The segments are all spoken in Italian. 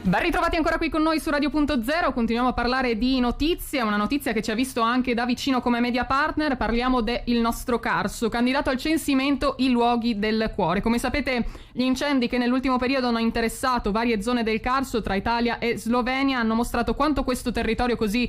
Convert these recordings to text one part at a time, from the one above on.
Ben ritrovati ancora qui con noi su Radio.0, continuiamo a parlare di notizie, una notizia che ci ha visto anche da vicino come media partner. Parliamo del nostro Carso, candidato al censimento i luoghi del cuore. Come sapete, gli incendi che nell'ultimo periodo hanno interessato varie zone del Carso tra Italia e Slovenia hanno mostrato quanto questo territorio così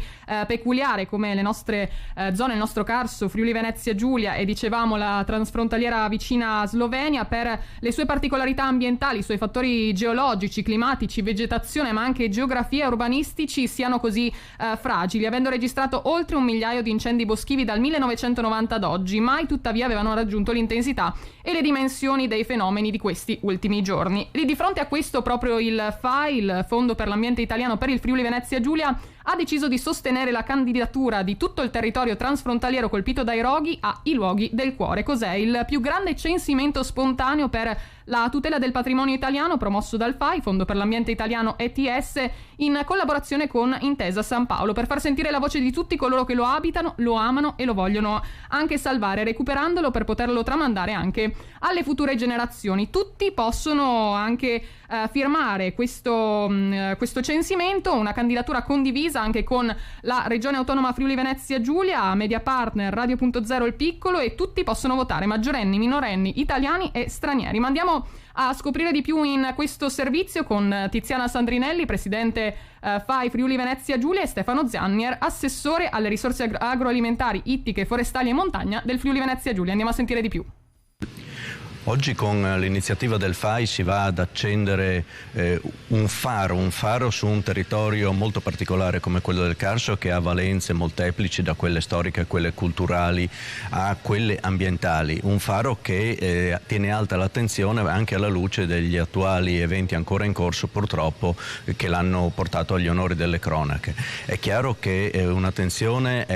peculiare come le nostre zone, il nostro Carso, Friuli Venezia Giulia e dicevamo la transfrontaliera vicina Slovenia, per le sue particolarità ambientali, i suoi fattori geologici, climatici, vegetazione ma anche geografia e urbanistici siano così fragili, avendo registrato oltre 1 migliaio di incendi boschivi dal 1990 ad oggi. Mai tuttavia avevano raggiunto l'intensità e le dimensioni dei fenomeni di questi ultimi giorni. Lì di fronte a questo proprio il FAI, il Fondo per l'Ambiente Italiano per il Friuli Venezia Giulia, ha deciso di sostenere la candidatura di tutto il territorio transfrontaliero colpito dai roghi a I luoghi del cuore. Cos'è? Il più grande censimento spontaneo per la tutela del patrimonio italiano promosso dal FAI, Fondo per l'Ambiente Italiano ETS, in collaborazione con Intesa San Paolo, per far sentire la voce di tutti coloro che lo abitano, lo amano e lo vogliono anche salvare, recuperandolo per poterlo tramandare anche alle future generazioni. Tutti possono anche firmare questo censimento, una candidatura condivisa anche con la Regione Autonoma Friuli Venezia Giulia, media partner Radio.0 Il Piccolo, e tutti possono votare, maggiorenni, minorenni, italiani e stranieri. Ma andiamo a scoprire di più in questo servizio con Tiziana Sandrinelli, presidente FAI Friuli Venezia Giulia, e Stefano Zannier, assessore alle risorse agroalimentari, ittiche, forestali e montagna del Friuli Venezia Giulia. Andiamo a sentire di più. Oggi con l'iniziativa del FAI si va ad accendere un faro su un territorio molto particolare come quello del Carso, che ha valenze molteplici, da quelle storiche a quelle culturali a quelle ambientali. Un faro che tiene alta l'attenzione anche alla luce degli attuali eventi ancora in corso, purtroppo, che l'hanno portato agli onori delle cronache. È chiaro che un'attenzione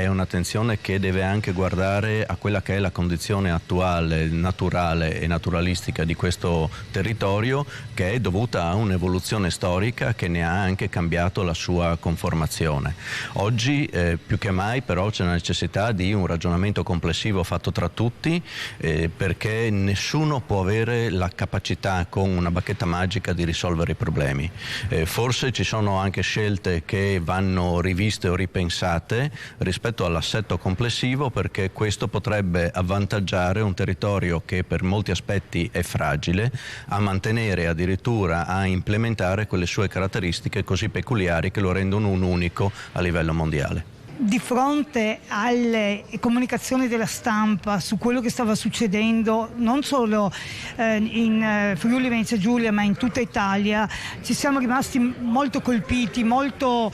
che deve anche guardare a quella che è la condizione attuale, naturale e naturalistica di questo territorio, che è dovuta a un'evoluzione storica che ne ha anche cambiato la sua conformazione. Oggi più che mai però c'è la necessità di un ragionamento complessivo fatto tra tutti, perché nessuno può avere la capacità con una bacchetta magica di risolvere i problemi. Forse ci sono anche scelte che vanno riviste o ripensate rispetto all'assetto complessivo, perché questo potrebbe avvantaggiare un territorio che per molti aspetti è fragile, a mantenere, addirittura a implementare quelle sue caratteristiche così peculiari che lo rendono un unico a livello mondiale. Di fronte alle comunicazioni della stampa su quello che stava succedendo non solo in Friuli Venezia Giulia ma in tutta Italia, ci siamo rimasti molto colpiti, molto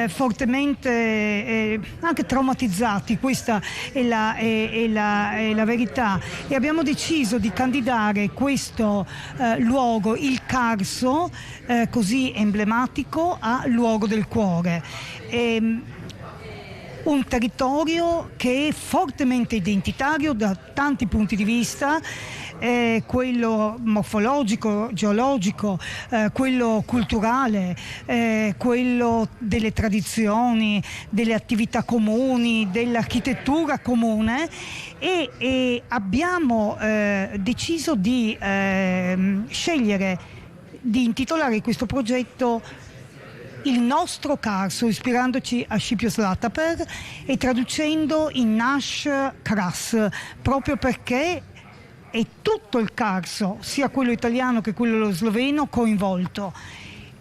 fortemente anche traumatizzati. Questa è la verità, e abbiamo deciso di candidare questo luogo, il Carso, così emblematico, a luogo del cuore. Un territorio che è fortemente identitario da tanti punti di vista, quello morfologico, geologico, quello culturale, quello delle tradizioni, delle attività comuni, dell'architettura comune, e abbiamo deciso di scegliere di intitolare questo progetto Il nostro Carso, ispirandoci a Scipio Zlataper e traducendo in Naš Kras, proprio perché è tutto il Carso, sia quello italiano che quello sloveno, coinvolto.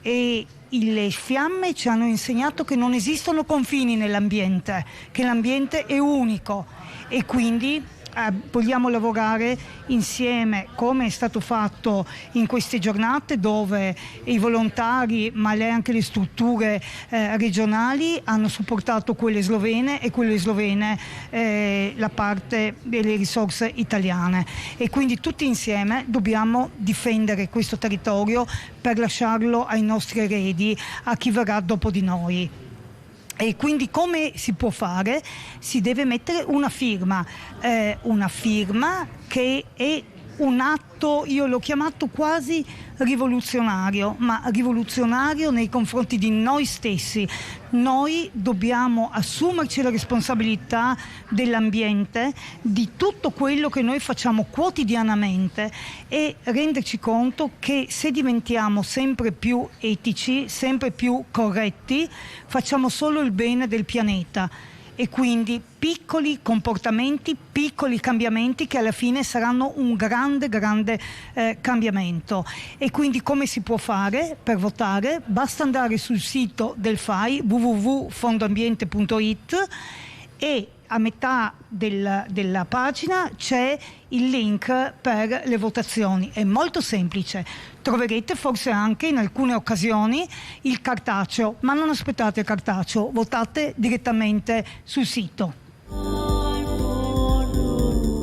E le fiamme ci hanno insegnato che non esistono confini nell'ambiente, che l'ambiente è unico, e quindi vogliamo lavorare insieme, come è stato fatto in queste giornate, dove i volontari ma anche le strutture regionali hanno supportato quelle slovene, e quelle slovene la parte delle risorse italiane, e quindi tutti insieme dobbiamo difendere questo territorio per lasciarlo ai nostri eredi, a chi verrà dopo di noi. E quindi come si può fare? Si deve mettere una firma che è un atto, io l'ho chiamato quasi rivoluzionario, ma rivoluzionario nei confronti di noi stessi. Noi dobbiamo assumerci la responsabilità dell'ambiente, di tutto quello che noi facciamo quotidianamente e renderci conto che se diventiamo sempre più etici, sempre più corretti, facciamo solo il bene del pianeta. E quindi piccoli comportamenti, piccoli cambiamenti che alla fine saranno un grande cambiamento. E quindi come si può fare per votare? Basta andare sul sito del FAI www.fondoambiente.it e a metà della pagina c'è il link per le votazioni. È molto semplice. Troverete forse anche in alcune occasioni il cartaceo, ma non aspettate il cartaceo, votate direttamente sul sito.